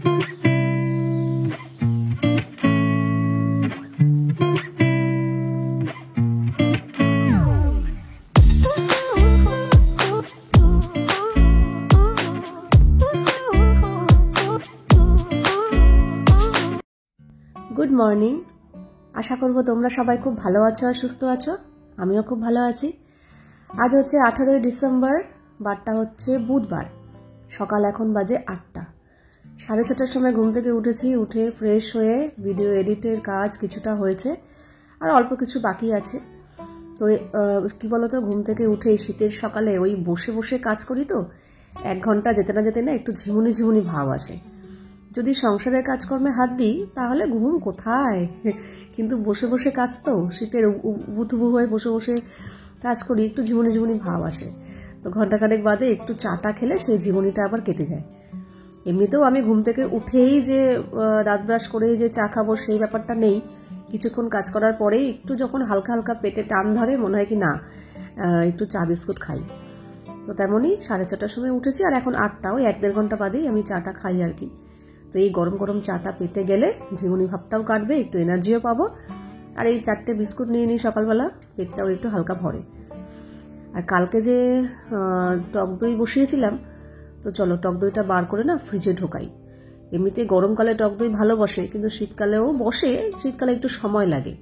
Good morning. আশা করব তোমরা সবাই খুব ভালো আছো আর সুস্থ আছো। আমিও খুব ভালো আছি। আজ হচ্ছে 18 ডিসেম্বর, বারটা হচ্ছে বুধবার। সকাল এখন বাজে 8টা। 6:30টার সময় ঘুম থেকে উঠেছি। উঠে ফ্রেশ হয়ে ভিডিও এডিটের কাজ কিছুটা হয়েছে, আর অল্প কিছু বাকি আছে। তো কি বলতো, ঘুম থেকে উঠে শীতের সকালে ওই বসে বসে কাজ করি, তো 1 ঘন্টা যেতে না একটু ঝিমুনি ঝিমুনি ভাব আসে। যদি সংসারের কাজকর্মে হাত দিই তাহলে ঘুম কোথায়, কিন্তু বসে বসে কাজ, তো শীতের উবুথুবু হয়ে বসে বসে কাজ করি, একটু ঝিমুনি ঝিমুনি ভাব আসে। তো ঘন্টাখানেক বাদে একটু চাটা খেলে সেই ঝিমুনিটা আবার কেটে যায়। এমনিতেও আমি ঘুম থেকে উঠেই যে দাঁত ব্রাশ করেই যে চা খাবো সেই ব্যাপারটা নেই। কিছুক্ষণ কাজ করার পরেই একটু যখন হালকা হালকা পেটে টান ধরে, মনে হয় কি না একটু চা বিস্কুট খাই। তো তেমনই 4:30টার সময় উঠেছি, আর এখন 8টা, ওই 1-1.5 ঘন্টা বাদেই আমি চাটা খাই আর কি। তো এই গরম গরম চাটা পেটে গেলে ঝিমুনি ভাবটাও কাটবে, একটু এনার্জিও পাবো। আর এই 4টে বিস্কুট নিয়ে নিই সকালবেলা, পেটটাও একটু হালকা ভরে। আর কালকে যে টক দই বসিয়েছিলাম, তো চলো টক দইটা বার করে না ফ্রিজে ঢোকাই। এমনিতে গরমকালে টক দই ভালো বসে, কিন্তু শীতকালেও বসে, শীতকালে একটু সময় লাগে।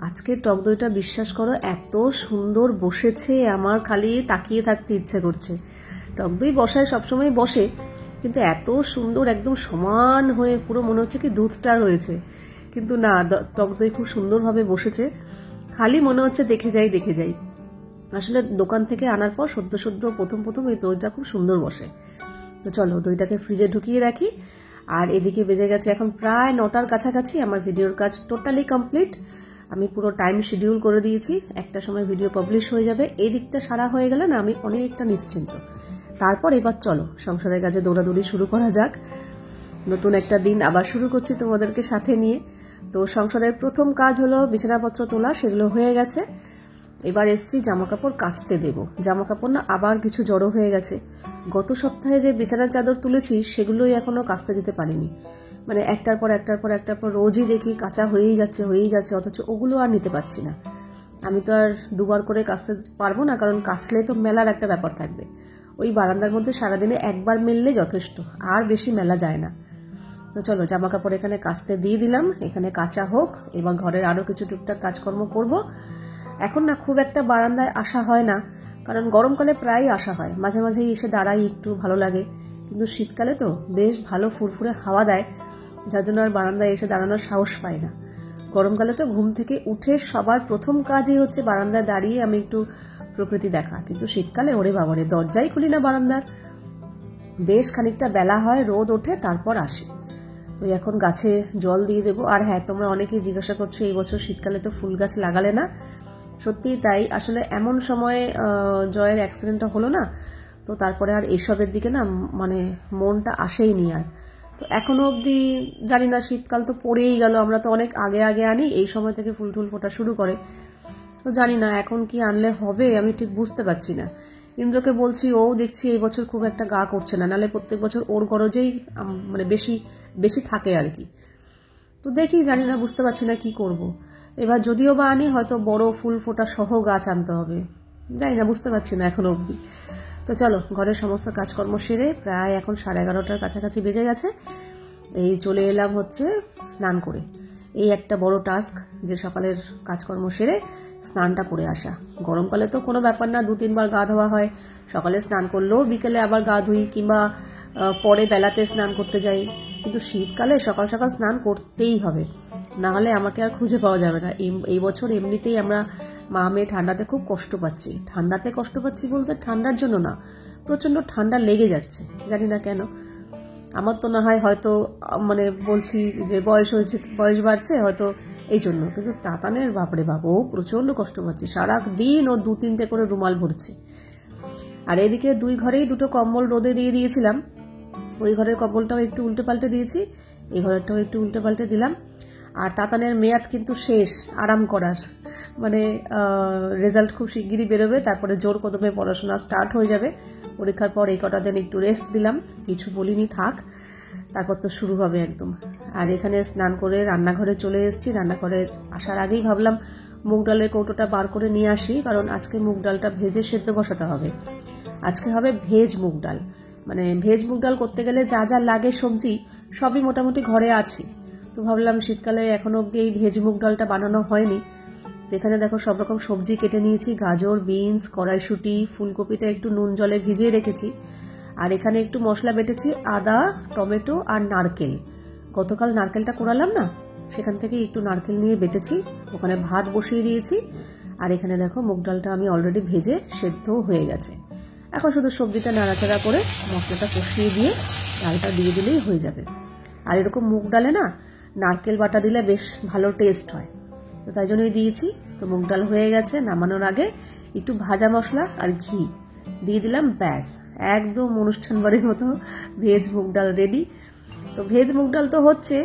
আজকে টক দইটা বিশ্বাস করো এত সুন্দর বসেছে, আমার খালি তাকিয়ে থাকতে ইচ্ছে করছে। টক দই বসায় সবসময় বসে, কিন্তু এত সুন্দর একদম সমান হয়ে পুরো মনে হচ্ছে কি দুধটা রয়েছে, কিন্তু না, টক দই খুব সুন্দরভাবে বসেছে। খালি মনে হচ্ছে দেখে যাই। আসলে দোকান থেকে আনার পর সদ্য প্রথম এই দইটা খুব সুন্দর বসে। তো চলো দইটাকে ফ্রিজে ঢুকিয়ে রাখি। আর এদিকে বেজে গেছে এখন প্রায় 9টার কাছাকাছি। আমার ভিডিওর কাজ টোটালি কমপ্লিট। আমি পুরো টাইম শিডিউল করে দিয়েছি, 1টার সময় ভিডিও পাবলিশ হয়ে যাবে। এই দিকটা সারা হয়ে গেলে না আমি অনেকটা নিশ্চিন্ত। তারপর এবার চলো সংসারের কাজে দৌড়াদৌড়ি শুরু করা যাক। নতুন একটা দিন আবার শুরু করছি তোমাদেরকে সাথে নিয়ে। তো সংসারের প্রথম কাজ হলো বিছানাপত্র তোলা, সেগুলো হয়ে গেছে। এবার এসছি জামাকাপড় কাচতে দেব। জামাকাপড় না আবার কিছু জড়ো হয়ে গেছে। গত সপ্তাহে যে বিছানার চাদর তুলেছি সেগুলোই এখনো কাচতে দিতে পারিনি। মানে একটার পর রোজই দেখি কাঁচা হয়েই যাচ্ছে, অথচ ওগুলো আর নিতে পারছি না। আমি তো আর 2বার করে কাচতে পারবো না, কারণ কাচলে তো মেলার একটা ব্যাপার থাকবে। ওই বারান্দার মধ্যে সারাদিনে 1বার মেললে যথেষ্ট, আর বেশি মেলা যায় না। তো চলো জামা কাপড় এখানে কাচতে দিয়ে দিলাম, এখানে কাঁচা হোক। এবার ঘরের আরো কিছু টুকটাক কাজকর্ম করব। এখন না খুব একটা বারান্দায় আসা হয় না, কারণ গরমকালে প্রায় আসা হয়, মাঝে মাঝেই এসে দাঁড়াই, একটু ভালো লাগে। কিন্তু শীতকালে তো বেশ ভালো ফুরফুরে হাওয়া দেয়, যার জন্য আর বারান্দায় এসে দাঁড়ানোর সাহস পাই না। গরমকালে তো ঘুম থেকে উঠে সবার প্রথম কাজই হচ্ছে বারান্দায় দাঁড়িয়ে আমি একটু প্রকৃতি দেখা, কিন্তু শীতকালে ওরে বাবারে দরজাই খুলি না বারান্দার। বেশ খানিকটা বেলা হয়, রোদ ওঠে, তারপর আসি। তো এখন গাছে জল দিয়ে দেবো। আর হ্যাঁ, তোমরা অনেকেই জিজ্ঞাসা করছো এই বছর শীতকালে তো ফুল গাছ লাগালে না। সত্যিই তাই, আসলে এমন সময়ে জয়ের অ্যাক্সিডেন্টটা হলো না, তো তারপরে আর এসবের দিকে না মানে মনটা আসেই নি আর। তো এখনো অবধি জানি না, শীতকাল তো পড়েই গেল, আমরা তো অনেক আগে আনি, এই সময় থেকে ফুল টুল ফোটা শুরু করে। তো জানি না এখন কি আনলে হবে, আমি ঠিক বুঝতে পারছি না। ইন্দ্রকে বলছি, ও দেখছি এই বছর খুব একটা গা করছে না, নাহলে প্রত্যেক বছর ওর গরজেই মানে বেশি থাকে আর কি। তো দেখি, জানি না, বুঝতে পারছি না কি করব। এবার যদিও বা আনি, হয়তো বড় ফুল ফোটা সহ গাছ আনতে হবে, জানি না, বুঝতে পারছি না এখনো অবধি। তো চলো ঘরের সমস্ত কাজকর্ম সেরে প্রায় এখন 11:30টার কাছাকাছি বেজে গেছে। এই চলে এলাম হচ্ছে স্নান করে। এই একটা বড় টাস্ক, যে সকালের কাজকর্ম সেরে স্নানটা করে আসা। গরমকালে তো কোনো ব্যাপার না, 2-3বার গা ধোয়া হয়। সকালে স্নান করলেও বিকেলে আবার গা ধুই, কিংবা পরে বেলাতে স্নান করতে যাই। কিন্তু শীতকালে সকাল সকাল স্নান করতেই হবে, না হলে আমাকে আর খুঁজে পাওয়া যাবে না। এই বছর এমনিতেই আমরা মা মেয়ে ঠান্ডাতে খুব কষ্ট পাচ্ছি। ঠান্ডাতে কষ্ট পাচ্ছি বলতে ঠান্ডার জন্য না, প্রচণ্ড ঠান্ডা লেগে যাচ্ছে, জানি না কেন। আমার তো না হয় হয়তো মানে বলছি যে বয়স বাড়ছে হয়তো এই জন্য, কিন্তু তাতানের বাপরে বাপ, ও প্রচণ্ড কষ্ট পাচ্ছে। সারাদিন ও 2-3টে করে রুমাল ভরছে। আর এদিকে 2 ঘরেই 2টো কম্বল রোদে দিয়ে দিয়েছিলাম। ওই ঘরের কম্বলটাও একটু উল্টে পাল্টে দিয়েছি, এই ঘরেরটাও একটু উল্টে পাল্টে দিলাম। আর তাতানের মেয়াদ কিন্তু শেষ আরাম করার, মানে রেজাল্ট খুব শিগগিরই বেরোবে, তারপরে জোর কদমে পড়াশোনা স্টার্ট হয়ে যাবে। পরীক্ষার পর এই কটা দিন একটু রেস্ট দিলাম, কিছু বলিনি, থাক। তারপর তো শুরু হবে একদম। আর এখানে স্নান করে রান্নাঘরে চলে এসেছি। রান্নাঘরে আসার আগেই ভাবলাম মুগ ডালের কৌটোটা বার করে নিয়ে আসি, কারণ আজকে মুগ ডালটা ভেজে সেদ্ধ বসাতে হবে। আজকে হবে ভেজ মুগ ডাল। মানে ভেজ মুগ ডাল করতে গেলে যা যা লাগে সবজি সবই মোটামুটি ঘরে আছে। তো ভাবলাম শীতকালে এখনো অব্দি এই ভেজ মুগ ডালটা বানানো হয়নি। তো এখানে দেখো সব রকম সবজি কেটে নিয়েছি, গাজর, বিনস, কড়াইশুঁটি, ফুলকপিটা একটু নুন জলে ভিজিয়ে রেখেছি। আর এখানে একটু মশলা বেটেছি, আদা, টমেটো আর নারকেল। গতকাল নারকেলটা কোড়ালাম না, সেখান থেকে একটু নারকেল নিয়ে বেটেছি। ওখানে ভাত বসিয়ে দিয়েছি। আর এখানে দেখো মুগ ডালটা আমি অলরেডি ভেজে সেদ্ধ হয়ে গেছে। এখন শুধু সবজিটা নাড়াচাড়া করে মশলাটা কষিয়ে দিয়ে ডালটা দিয়ে দিলেই হয়ে যাবে। আর এরকম মুগ ডালে না নারকেল বাটা দিলে বেশ ভালো টেস্ট হয়, তো তাই জন্যই দিয়েছি। তো মুগ ডাল হয়ে গেছে। নামানোর আগে একটু ভাজা মশলা আর ঘি দিয়ে দিলাম, ব্যাস একদম অনুষ্ঠান বাড়ির মতো ভেজ মুগ ডাল রেডি। তো ভেজ মুগ ডাল তো হচ্ছে।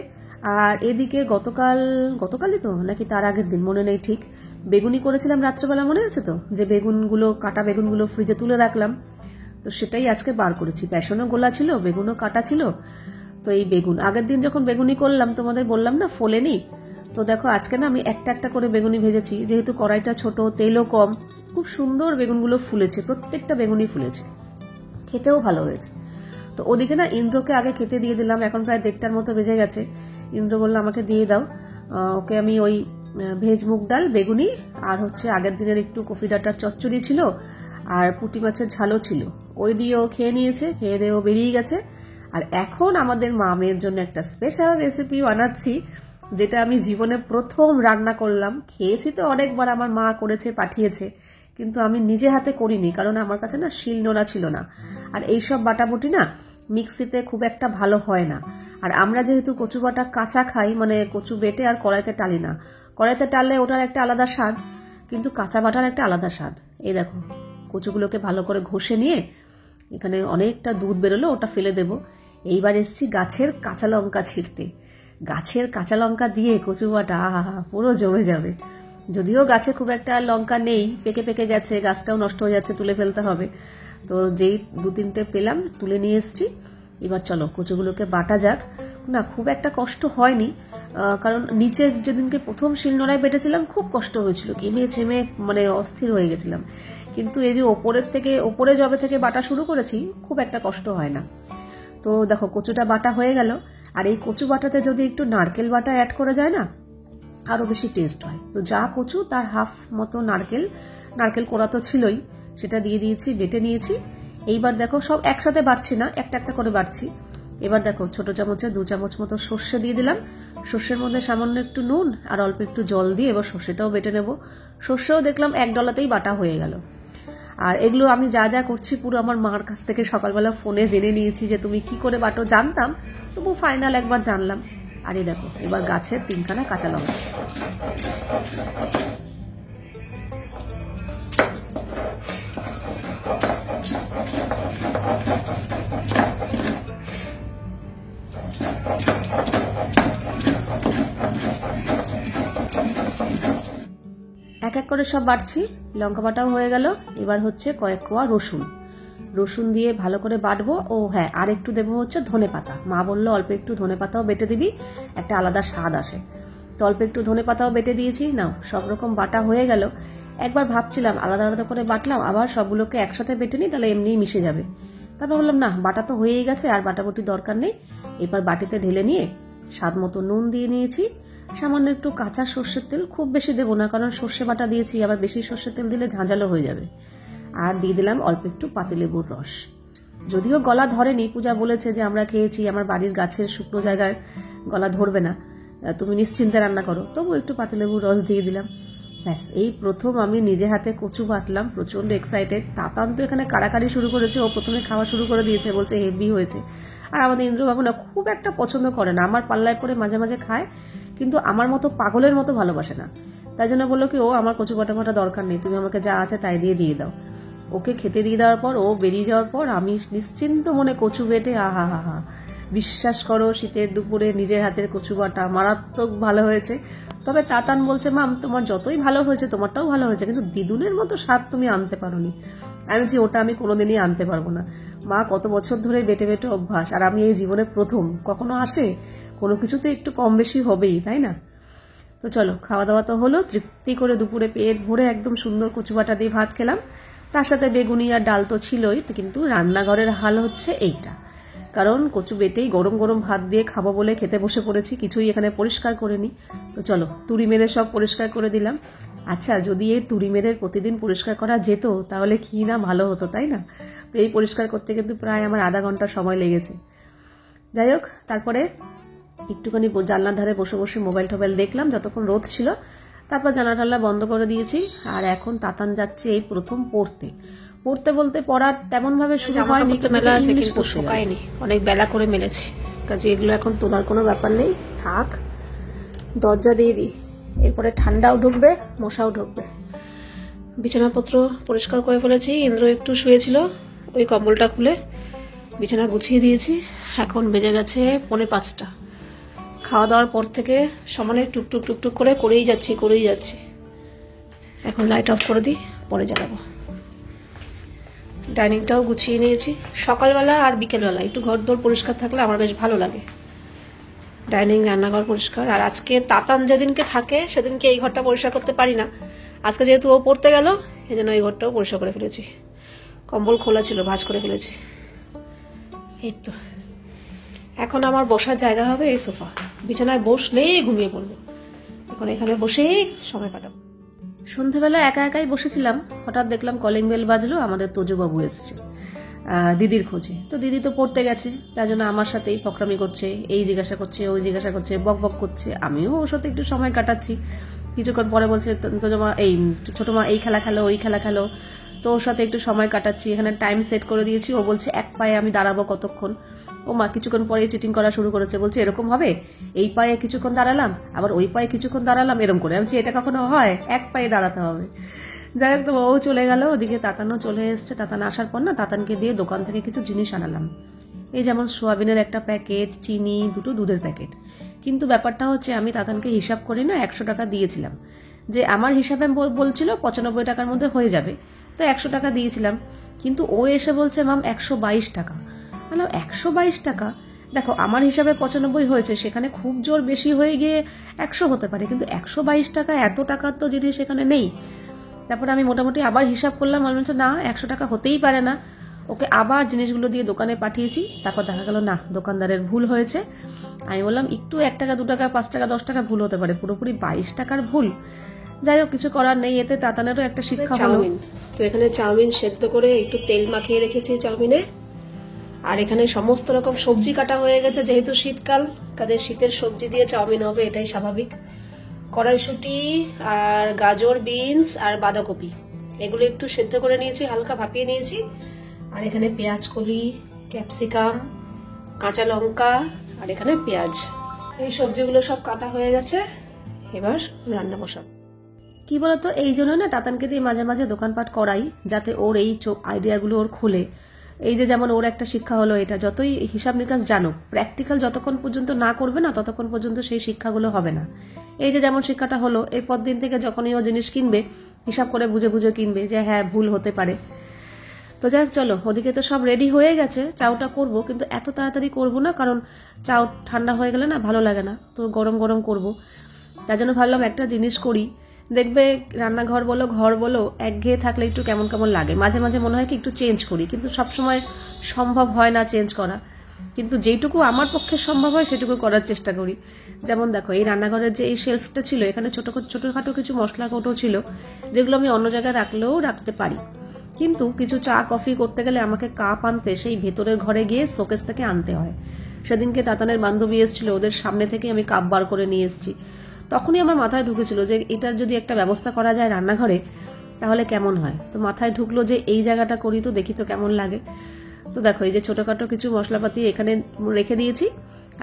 আর এদিকে গতকালই তো নাকি তার আগের দিন মনে নেই ঠিক, বেগুনি করেছিলাম রাত্রেবেলা, মনে আছে তো? যে কাটা বেগুনগুলো ফ্রিজে তুলে রাখলাম, তো সেটাই আজকে বার করেছি। বেসনও গোলা ছিল, বেগুনও কাটা ছিল। তো এই বেগুন আগের দিন যখন বেগুনি করলাম তোমাদের বললাম না ফোলেনি, তো দেখো আজকে না আমি একটা একটা করে বেগুনি ভেজেছি। যেহেতু কড়াইটা ছোট, তেলও কম, খুব সুন্দর বেগুনগুলো ফুলেছে, প্রত্যেকটা বেগুনি ফুলেছে, খেতেও ভালো হয়েছে। তো ওদিকে না ইন্দ্রকে আগে খেতে দিয়ে দিলাম। এখন প্রায় 1:30টার মতো বেজে গেছে। ইন্দ্র বললো আমাকে দিয়ে দাও। ওকে আমি ওই ভেজ মুগ ডাল, বেগুনি আর হচ্ছে আগের দিনের একটু কফি ডাটার চচ্চড়ি ছিল আর পুঁটি মাছের ঝালও ছিল, ওই দিয়ে ও খেয়ে নিয়েছে। খেয়ে দিয়ে ও বেরিয়ে গেছে। আর এখন আমাদের মা মেয়ের জন্য একটা স্পেশাল রেসিপি বানাচ্ছি, যেটা আমি জীবনে প্রথম রান্না করলাম। খেয়েছি তো অনেকবার, আমার মা করেছে, পাঠিয়েছে, কিন্তু আমি নিজে হাতে করিনি, কারণ আমার কাছে না শিলনোড়া ছিল না। আর এইসব বাটাবুটি না মিক্সিতে খুব একটা ভালো হয় না। আর আমরা যেহেতু কচু বাটা কাঁচা খাই, মানে কচু বেটে আর কড়াইতে টালি না। কড়াইতে টাললে ওটার একটা আলাদা স্বাদ, কিন্তু কাঁচা বাটার একটা আলাদা স্বাদ। এই দেখো কচুগুলোকে ভালো করে ঘষে নিয়ে এখানে অনেকটা দুধ বেরোলো, ওটা ফেলে দেব। এইবার এসছি গাছের কাঁচা লঙ্কা ছিঁড়তে। গাছের কাঁচা লঙ্কা দিয়ে কচু বাটা আহা পুরো জমে যাবে। যদিও গাছে খুব একটা লঙ্কা নেই, পেকে পেকে গেছে, গাছটাও নষ্ট হয়ে যাচ্ছে, তুলে ফেলতে হবে। তো যেই 2-3টে পেলাম তুলে নিয়ে এসছি। এবার চলো কচুগুলোকে বাটা যাক। না খুব একটা কষ্ট হয়নি, কারণ নিচে যেদিনকে প্রথম শিলনোড়ায় বেটেছিলাম খুব কষ্ট হয়েছিল, ঘেমে চেমে মানে অস্থির হয়ে গেছিলাম। কিন্তু এই যে ওপরে জবে থেকে বাটা শুরু করেছি, খুব একটা কষ্ট হয় না। তো দেখো কচুটা বাটা হয়ে গেল। আর এই কচু বাটাতে যদি একটু নারকেল বাটা অ্যাড করা যায় না, আরো বেশি টেস্ট হয়। তো যা কচু তার হাফ মতো নারকেল কোড়া তো ছিলই, সেটা দিয়ে দিয়েছি, বেটে নিয়েছি। এইবার দেখো সব একসাথে বাড়ছি না, একটা একটা করে বাড়ছি। এবার দেখো ছোট চামচে 2 চামচ মতো সর্ষে দিয়ে দিলাম। সর্ষের মধ্যে সামান্য একটু নুন আর অল্প একটু জল দিয়ে এবার সর্ষেটাও বেটে নেব। সর্ষেও দেখলাম 1 ডলাতেই বাটা হয়ে গেল। আর এগুলো আমি যা যা করছি পুরো আমার মার কাছ থেকে সকালবেলা ফোনে জেনে নিয়েছি, যে তুমি কি করে বাটো জানতাম, তবু ফাইনাল একবার জানলাম। আর এই দেখো এবার গাছের 3খানা কাঁচা লঙ্কা। এক এক করে সব বাটছি। লঙ্কা বাটাও হয়ে গেল। এবার হচ্ছে কয়েক কোয়া রসুন দিয়ে ভালো করে বাটবো। ও হ্যাঁ, আর একটু দেবো হচ্ছে ধনেপাতা। মা বললো অল্প একটু ধনেপাতাও বেটে দিবি, একটা আলাদা স্বাদ আসে। তো অল্প একটু ধনেপাতাও বেটে দিয়েছি। নাও সব রকম বাটা হয়ে গেল। একবার ভাবছিলাম আলাদা আলাদা করে বাটলাম, আবার সবগুলোকে একসাথে বেটে নিই, তাহলে এমনিই মিশে যাবে। তারপর বললাম না, বাটা তো হয়েই গেছে, আর বাটাবুটি দরকার নেই। এবার বাটিতে ঢেলে নিয়ে স্বাদ মতো নুন দিয়ে নিয়েছি, সামান্য একটু কাঁচা সর্ষের তেল, খুব বেশি দেবো না, কারণ সর্ষে বাটা দিয়েছি, আবার বেশি সর্ষের তেল দিলে ঝাঁঝালো হয়ে যাবে। আর দিয়ে দিলাম অল্প একটু পাতিলেবুর রস। যদিও গলা ধরেনি, পূজা বলেছে যে আমরা খেয়েছি, আমার বাড়ির গাছের শুকনো জায়গায় গলা ধরবে না, তুমি নিশ্চিন্তে রান্না করো, তবু একটু পাতিলেবুর রস দিয়ে দিলাম। ব্যাস, এই প্রথম আমি নিজে হাতে কচু বাটলাম, প্রচন্ড এক্সাইটেড। তাতান তো এখানে কাড়াকাড়ি শুরু করেছে, ও প্রথমে খাওয়া শুরু করে দিয়েছে, বলছে হেভি হয়েছে। আর আমাদের ইন্দ্রবাবু না খুব একটা পছন্দ করে না, আমার পাল্লায় পরে মাঝে মাঝে খায়, কিন্তু আমার মতো পাগলের মতো ভালোবাসে না। তাই জন্য বললো কি, ও আমার কচু বাটা দরকার নেই, তুমি আমাকে যা আছে তাই দিয়ে দাও। ওকে খেতে দিয়ে দেওয়ার পর, ও বেরিয়ে যাওয়ার পর আমি নিশ্চিন্ত মনে কচু বেটে আহা হা হা, বিশ্বাস করো শীতের দুপুরে নিজের হাতের কচু বাটা মারাত্মক ভালো হয়েছে। তবে তাতান বলছে, মাম তোমার যতই ভালো হয়েছে তোমারটাও ভালো হয়েছে, কিন্তু দিদুনের মতো স্বাদ তুমি আনতে পারোনি। আমি বলছি ওটা আমি কোনোদিনই আনতে পারবো না। মা কত বছর ধরে বেটে বেটে অভ্যাস, আর আমি এই জীবনে প্রথম, কখনো আসে, কোনো কিছুতে একটু কম বেশি হবেই, তাই না? তো চলো, খাওয়া দাওয়া তো হলো, তৃপ্তি করে দুপুরে পেট ভরে একদম সুন্দর কচু বাটা দিয়ে ভাত খেলাম, তার সাথে বেগুনি আর ডাল তো ছিলই, কিন্তু রান্নাঘরের হাল হচ্ছে এইটা। কারণ কচু বেটেই গরম গরম ভাত দিয়ে খাবো বলে খেতে বসে পড়েছি, কিছুই এখানে পরিষ্কার করে নি। তো চলো, তুড়ি মেরে সব পরিষ্কার করে দিলাম। আচ্ছা, যদি এই তুড়ি মেরে প্রতিদিন পরিষ্কার করা যেত তাহলে কি না ভালো হতো, তাই না? তো এই পরিষ্কার করতে কিন্তু প্রায় আমার আধা ঘন্টা সময় লেগেছে। যাই হোক, তারপরে একটুখানি জানলার ধারে বসে বসে মোবাইল টোবাইল দেখলাম যতক্ষণ রোদ ছিল, তারপর জানলা টানলা বন্ধ করে দিয়েছি। আর এখন তাতান যাচ্ছে এই প্রথম পড়তে। পড়তে বলতে পড়ার তেমন ভাবে শুরু হয়নি, মেলা আছে কিন্তু শুকায়নি, অনেক বেলা করে মেলেছি, কাজে এগুলো এখন তোলার কোনো ব্যাপার নেই, থাক। দরজা দিয়ে দিই, এরপরে ঠান্ডাও ঢুকবে, মশাও ঢুকবে। বিছানাপত্র পরিষ্কার করে ফেলেছি, ইন্দ্র একটু শুয়েছিল, ওই কম্বলটা খুলে বিছানা গুছিয়ে দিয়েছি। এখন বেজে গেছে 4:45। খাওয়া দাওয়ার পর থেকে সমানে টুকটুক টুকটুক করে করেই যাচ্ছি। এখন লাইট অফ করে দিই, পরে জ্বালাবো। ডাইনিংটাও গুছিয়ে নিয়েছি। সকালবেলা আর বিকেলবেলা একটু ঘর দোর পরিষ্কার থাকলে আমার বেশ ভালো লাগে। ডাইনিং, রান্নাঘর পরিষ্কার। আর আজকে তাতান যেদিনকে থাকে সেদিনকে এই ঘরটা পরিষ্কার করতে পারি না। আজকে যেহেতু ও পড়তে গেল, এই জন্য এই ঘরটাও পরিষ্কার করে ফেলেছি। কম্বল খোলা ছিল, ভাঁজ করে ফেলেছি। এই তো, এখন আমার বসার জায়গা হবে এই সোফা। বিছানায় বসলেই ঘুমিয়ে পড়বো, এখন এখানে বসেই সময় কাটাবো। সন্ধ্যাবেলা একা একাই বসেছিলাম, হঠাৎ দেখলাম কলিং বেল বাজলো, আমাদের তোজবাবু এসছে দিদির খোঁজে। তো দিদি তো পড়তে গেছে, তাই জন্য আমার সাথেই ফকরামি করছে, এই জিজ্ঞাসা করছে, ওই জিজ্ঞাসা করছে, বক বক করছে। আমিও ওর সাথে একটু সময় কাটাচ্ছি। কিছুক্ষণ পরে বলছে, তোজমা এই ছোট মা এই খেলা খেলো, ওই খেলা খেলো। তো ওর সাথে একটু সময় কাটাচ্ছি। এখানে টাইম সেট করে দিয়েছি, ও বলছে এক পায়ে আমি দাঁড়াবো কতক্ষণ। ও মা কিছুক্ষণ পরে চিটিং করা শুরু করেছে, বলছে এরকম হবে, এই পায়ে কিছুক্ষণ দাঁড়ালাম, আবার ওই পায়ে কিছুক্ষণ দাঁড়ালাম, এরকম করে। আমি বলছি এটা কখনো হয়, এক পায়ে দাঁড়াতে হবে। যাই হোক, তো ও চলে গেল, ওদিকে তাতানও চলে এসছে। তাতান আসার পর না, তাতানকে দিয়ে দোকান থেকে কিছু জিনিস আনালাম। এই যেমন সোয়াবিনের একটা প্যাকেট, চিনি, 2টো দুধের প্যাকেট। কিন্তু ব্যাপারটা হচ্ছে, আমি তাতানকে হিসাব করে না 100 টাকা দিয়েছিলাম, যে আমার হিসাবে বলছিল 95 টাকার মধ্যে হয়ে যাবে, তো 100 টাকা দিয়েছিলাম। কিন্তু ও এসে বলছে মাম 122 টাকা। মানে 122 টাকা, দেখো আমার হিসাবে 95 হয়েছে, সেখানে খুব জোর বেশি হয়ে গিয়ে 100 হতে পারে, কিন্তু 122 টাকা, এত টাকার তো জিনিস এখানে নেই। তারপরে আমি মোটামুটি আবার হিসাব করলাম, মনে হচ্ছে না 100 টাকা হতেই পারে না। ওকে আবার জিনিসগুলো দিয়ে দোকানে পাঠিয়েছি। তারপর দেখা গেল না, দোকানদারের ভুল হয়েছে। আমি বললাম একটু 1 টাকা 2 টাকা 5 টাকা 10 টাকা ভুল হতে পারে, পুরোপুরি 22 টাকার ভুল। যাই হোক, কিছু করার নেই, এতে তাতানেরও একটা শিক্ষা হলো। তো এখানে চাউমিন সেদ্ধ করে একটু তেল মাখিয়ে রেখেছি চাউমিনে। আর এখানে সমস্ত রকম সবজি কাটা হয়ে গেছে, যেহেতু শীতকাল, কাজে শীতের সবজি দিয়ে চাউমিন হবে, এটাই স্বাভাবিক। কড়াইশুঁটি আর গাজর, বিনস আর বাঁধাকপি, এগুলো একটু সেদ্ধ করে নিয়েছি, হালকা ভাপিয়ে নিয়েছি। আর এখানে পেঁয়াজ কলি, ক্যাপসিকাম, কাঁচা লঙ্কা, আর এখানে পেঁয়াজ, এই সবজিগুলো সব কাটা হয়ে গেছে। এবার রান্না বসাবো। কি বলতো, এই জন্য না তাতানকে দিয়ে মাঝে মাঝে দোকানপাট করাই, যাতে ওর এই আইডিয়াগুলো ওর খোলে। এই যে যেমন ওর একটা শিক্ষা হলো, এটা যতই হিসাব নিকাশ জানো, প্র্যাকটিক্যাল যতক্ষণ পর্যন্ত না করবে না, ততক্ষণ পর্যন্ত সেই শিক্ষাগুলো হবে না। এই যে যেমন শিক্ষাটা হলো, এরপর দিন থেকে যখনই ও জিনিস কিনবে, হিসাব করে বুঝে বুঝে কিনবে, যে হ্যাঁ ভুল হতে পারে। তো যাই হোক, চলো, ওদিকে তো সব রেডি হয়ে গেছে, চাউটা করব, কিন্তু এত তাড়াতাড়ি করব না, কারণ চাউ ঠান্ডা হয়ে গেলে না ভালো লাগে না, তো গরম গরম করব। তার জন্য ভাবলাম একটা জিনিস করি, দেখবে রান্নাঘর বলো ঘর বলো একঘেয়ে থাকলে একটু কেমন কেমন লাগে, মাঝে মাঝে মনে হয় কি একটু চেঞ্জ করি, কিন্তু সবসময় সম্ভব হয় না চেঞ্জ করা। কিন্তু যেটুকু আমার পক্ষে সম্ভব হয় সেটুকু করার চেষ্টা করি। যেমন দেখো, এই রান্নাঘরের যে এই শেলফটা ছিল, এখানে ছোটখাটো কিছু মশলা কৌটো ছিল, যেগুলো আমি অন্য জায়গায় রাখলেও রাখতে পারি। কিন্তু কিছু চা কফি করতে গেলে আমাকে কাপ আনতে সেই ভেতরের ঘরে গিয়ে শোকেস থেকে আনতে হয়। সেদিনকে তাতানের বান্ধবী এসেছিল, ওদের সামনে থেকে আমি কাপ বার করে নিয়ে এসেছি। তখনই আমার মাথায় ঢুকেছিল যে এটার যদি একটা ব্যবস্থা করা যায় রান্নাঘরে, তাহলে কেমন হয়। তো মাথায় ঢুকলো যে এই জায়গাটা করি, তো দেখি তো কেমন লাগে। তো দেখো, এই যে ছোটখাটো কিছু মশলাপাতি এখানে রেখে দিয়েছি,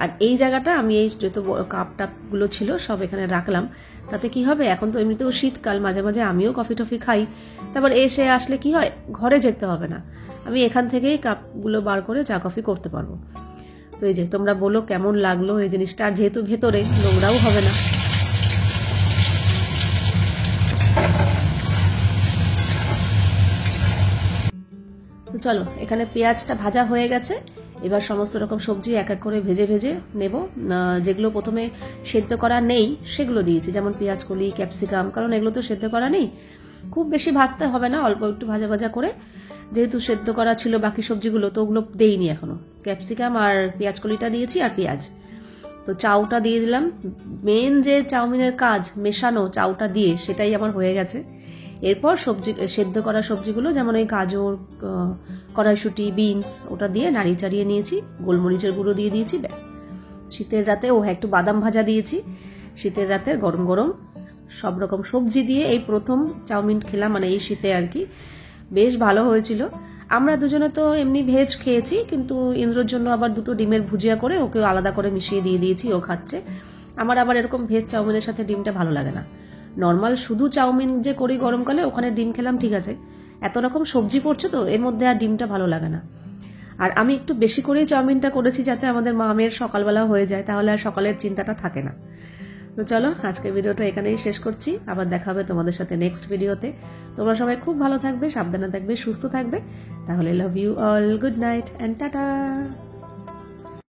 আর এই জায়গাটা আমি এই যত কাপ টাপগুলো ছিল সব এখানে রাখলাম। তাতে কি হবে, এখন তো এমনিতেও শীতকাল, মাঝে মাঝে আমিও কফি টফি খাই, তারপর এসে আসলে কি হয়, ঘরে যেতে হবে না, আমি এখান থেকেই কাপগুলো বার করে চা কফি করতে পারবো। তো এই যে তোমরা বলো কেমন লাগলো এই জিনিসটা, আর যেহেতু ভেতরে নোংরাও হবে না। তো চলো, এখানে পেঁয়াজটা ভাজা হয়ে গেছে। এবার সমস্ত রকম সবজি এক এক করে ভেজে ভেজে নেব। যেগুলো প্রথমে সেদ্ধ করা নেই সেগুলো দিয়েছি, যেমন পেঁয়াজ কলি, ক্যাপসিকাম, কারণ এগুলো তো সেদ্ধ করা নেই, খুব বেশি ভাজতে হবে না, অল্প একটু ভাজা ভাজা করে। যেহেতু সেদ্ধ করা ছিল বাকি সবজিগুলো, তো ওগুলো দেইনি এখনো। ক্যাপসিকাম আর পেঁয়াজ কলিটা দিয়েছি আর পেঁয়াজ। তো চাউটা দিয়ে দিলাম। মেন যে চাউমিনের কাজ মেশানো চাউটা দিয়ে, সেটাই আমার হয়ে গেছে। এরপর সবজি, সেদ্ধ করা সবজিগুলো যেমন এই গাজর, কড়াইশুঁটি, বিনস, ওটা দিয়ে নাড়িয়ে চাড়িয়ে নিয়েছি, গোলমরিচের গুঁড়ো দিয়ে দিয়েছি, ব্যাস। শীতের রাতে একটু বাদাম ভাজা দিয়েছি। শীতের রাতে গরম গরম সব রকম সবজি দিয়ে এই প্রথম চাউমিন খেলাম, মানে এই শীতে আর কি। বেশ ভালো হয়েছিল। আমরা দুজনে তো এমনি ভেজ খেয়েছি, কিন্তু ইন্দ্রর জন্য আবার 2টো ডিমের ভুজিয়া করে ওকে আলাদা করে মিশিয়ে দিয়ে দিয়েছি, ও খাচ্ছে। আমার আবার এরকম ভেজ চাউমিনের সাথে ডিমটা ভালো লাগে না। নর্মাল শুধু চাউমিন যে করি গরমকালে, ওখানে ডিম খেলাম, ঠিক আছে। এত রকম সবজি করছে তো এর মধ্যে আর ডিমটা ভালো লাগে না। আর আমি একটু বেশি করেই চাউমিনটা করেছি, যাতে আমাদের মামের সকালবেলা হয়ে যায়, তাহলে আর সকালের চিন্তাটা থাকে না। তো চলো, আজকের ভিডিওটা এখানেই শেষ করছি। আবার দেখা হবে তোমাদের সাথে নেক্সট ভিডিওতে। তোমরা সবাই খুব ভালো থাকবে, সাবধানে থাকবে, সুস্থ থাকবে। তাহলে love you all, good night and tata.